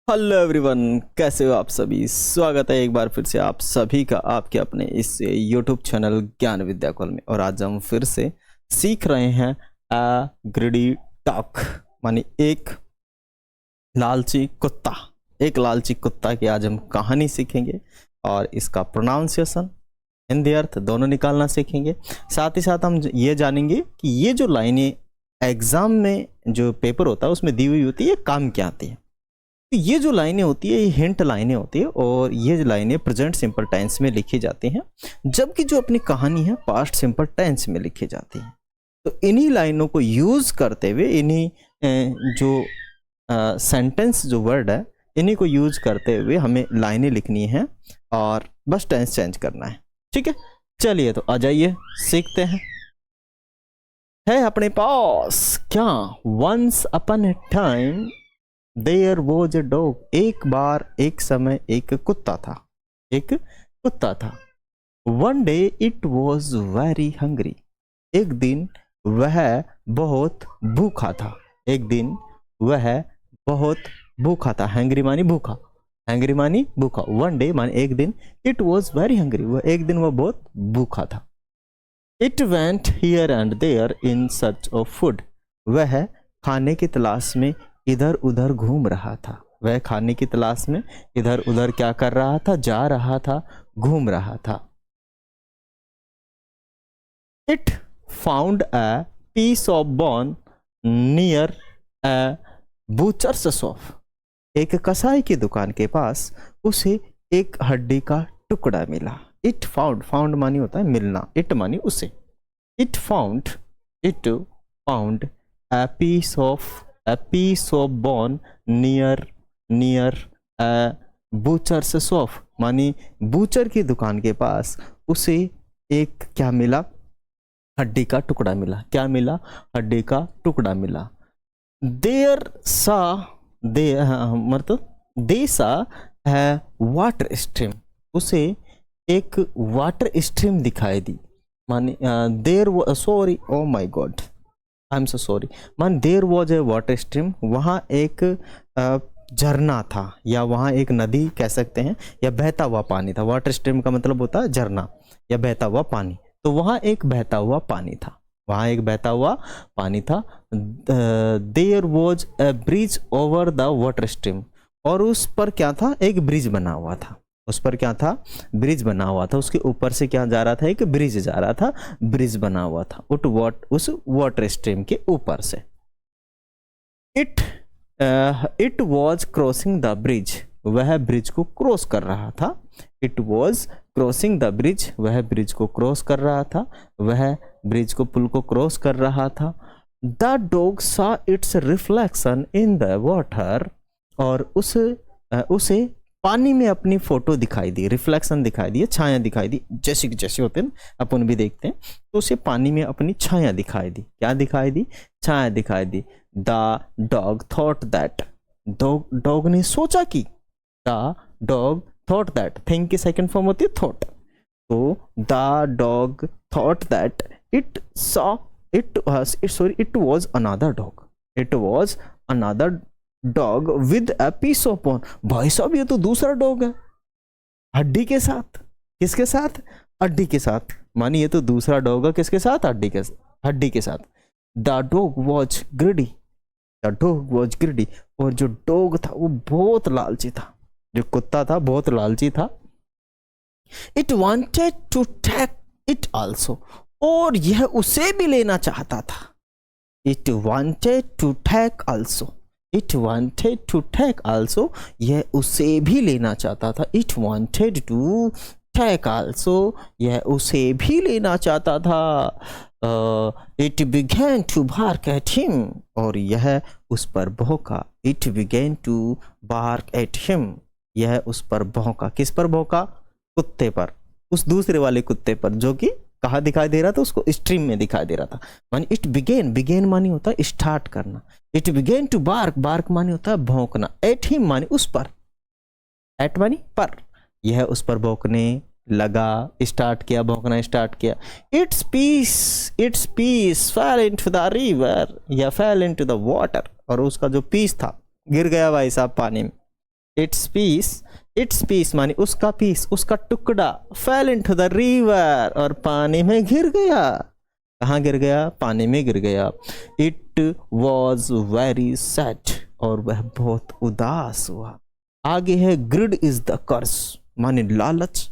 Hello everyone, कैसे हो आप सभी। स्वागत है एक बार फिर से आप सभी का आपके अपने इस यूट्यूब चैनल ज्ञान विद्या कॉल में। और आज हम फिर से सीख रहे हैं अ ग्रीडी टॉक, मानी एक लालची कुत्ता। एक लालची कुत्ता की आज हम कहानी सीखेंगे और इसका प्रोनाउंसिएशन, हिंदी अर्थ दोनों निकालना सीखेंगे। साथ ही साथ हम ये जानेंगे कि ये जो लाइनें एग्जाम में जो पेपर होता है उसमें दी हुई होती है, काम क्या आती है। तो ये जो लाइनें होती है ये हिंट लाइनें होती है और ये लाइनें प्रेजेंट सिंपल टेंस में लिखी जाती हैं, जबकि जो अपनी कहानी है पास्ट सिंपल टेंस में लिखी जाती है। तो इन्हीं लाइनों को यूज करते हुए इन्हीं जो सेंटेंस जो वर्ड है इन्हीं को यूज करते हुए हमें लाइनें लिखनी है और बस टेंस चेंज करना है। ठीक है, चलिए तो आ जाइए सीखते हैं। है अपने पास क्या once upon a time there was a dog, एक बार एक समय एक कुत्ता था। एक कुत्ता था। One day it was very hungry, एक दिन वह बहुत भूखा था। एक दिन वह बहुत भूखा था। हैंग्री मानी भूखा, हैंग्री मानी भूखा। वन डे मानी एक दिन, इट वॉज वेरी हंग्री वह एक दिन वह बहुत भूखा था। It went here and there in search of food, वह खाने की तलाश में इधर उधर घूम रहा था। वह खाने की तलाश में इधर उधर क्या कर रहा था, जा रहा था, घूम रहा था। It found a piece of bone near a butcher's shop, एक कसाई की दुकान के पास उसे एक हड्डी का टुकड़ा मिला। इट फाउंड, फाउंड मानी होता है मिलना, इट मानी उसे। It found a piece of bone near a butcher's shop, मानी बूचर की दुकान के पास उसे एक क्या मिला, हड्डी का टुकड़ा मिला। क्या मिला, हड्डी का टुकड़ा मिला। देर सा दे सा है वाटर स्ट्रीम, उसे एक वाटर स्ट्रीम दिखाई दी। मानी there sorry oh my god I am so sorry, मान there was a water stream, वहाँ एक झरना था या वहाँ एक नदी कह सकते हैं या बहता हुआ पानी था। वाटर स्ट्रीम का मतलब होता है झरना या बहता हुआ पानी। तो वहाँ एक बहता हुआ पानी था, वहाँ एक बहता हुआ पानी था। There was a bridge over the water stream, और उस पर क्या था, एक ब्रिज बना हुआ था। उस पर क्या था, ब्रिज बना हुआ था। उसके ऊपर से क्या जा रहा था, एक ब्रिज जा रहा था, ब्रिज बना हुआ था उस वाटर स्ट्रीम के ऊपर से। It was crossing the bridge, वह ब्रिज को क्रॉस कर रहा था। It was crossing the bridge, वह ब्रिज को क्रॉस कर रहा था, वह ब्रिज को पुल को क्रॉस कर रहा था। द डॉग सा it's reflection in the water, और उसे पानी में अपनी फोटो दिखाई दी, रिफ्लेक्शन दिखाई दी, छाया दिखाई दी, जैसे जैसे होते हैं अपन भी देखते हैं। तो उसे पानी में अपनी छाया दिखाई दी। क्या दिखाई दी, छाया दिखाई दी। The dog thought that, dog ने सोचा कि, the dog thought that, think की सेकंड फॉर्म होती है थॉट। तो the dog thought that it was another dog, it was another dog with a piece of bone. भाई साहब ये तो दूसरा डॉग है, हड्डी के साथ। किसके साथ, हड्डी के साथ। मानी ये तो दूसरा डॉग है, किसके साथ, हड्डी के साथ। The dog was greedy, the dog was greedy, और जो डॉग था वो बहुत लालची था, जो कुत्ता था बहुत लालची था। It wanted to take it also, और यह उसे भी लेना चाहता था। It wanted to take also, it wanted to take also, यह उसे भी लेना चाहता था। It wanted to take also, यह उसे भी लेना चाहता था। It began to bark at him, और यह उस पर भौंका। It began to bark at him, यह उस पर भौंका। किस पर भौंका, कुत्ते पर, उस दूसरे वाले कुत्ते पर, जो कि कहाँ दिखाई दे रहा था, उसको स्ट्रीम में दिखाई दे रहा था। मानी इट बिगेन, बिगेन मानी होता है स्टार्ट करना। It began to bark, bark मानी होता है भौंकना। एट हिम मानी उस पर, एट मानी पर, यह उस पर भौंकने लगा, स्टार्ट किया, भौंकना स्टार्ट किया। Its piece fell into the river, या फेल इनटू द वाटर, और उसका जो पीस था गिर गया भाई साहब पानी में। इट्स पीस मानी उसका पीस, उसका टुकड़ा, फेल इनटू द रिवर और पानी में गिर गया। कहाँ गिर गया? पानी में गिर गया। इट वॉज वेरी सैड और वह बहुत उदास हुआ। आगे है ग्रिड इज द कर्स माने लालच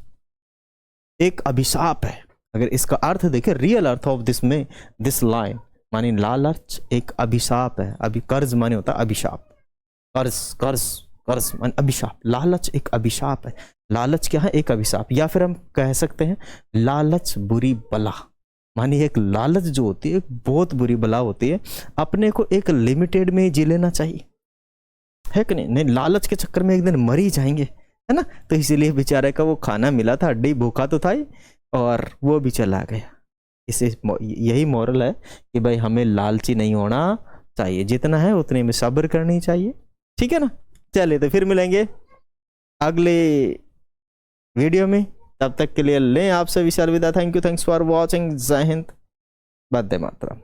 एक अभिशाप है। अगर इसका अर्थ देखें, real earth of this line माने लालच एक अभिशाप है। अभी कर्ज माने होता है अभिशाप, कर्ज माने अभिशाप। लालच एक अभिशाप है। लालच क्या है? एक अभिशाप। या फिर हम कह सकते हैं लालच बुरी बला मानी एक लालच जो होती है बहुत बुरी बला होती है। अपने को एक लिमिटेड में जी लेना चाहिए, है कि नहीं? नहीं लालच के चक्कर में एक दिन मर ही जाएंगे, है ना। तो इसीलिए बेचारे का वो खाना मिला था, हड्डी भूखा तो था ही, और वो भी चला गया। इसे यही मॉरल है कि भाई हमें लालची नहीं होना चाहिए, जितना है उतने में सब्र करनी चाहिए, ठीक है ना। चलिए तो फिर मिलेंगे अगले वीडियो में, तब तक के लिए लें आप सभी से अलविदा। Thank you, thanks for watching. जय हिंद, वंदे मातरम।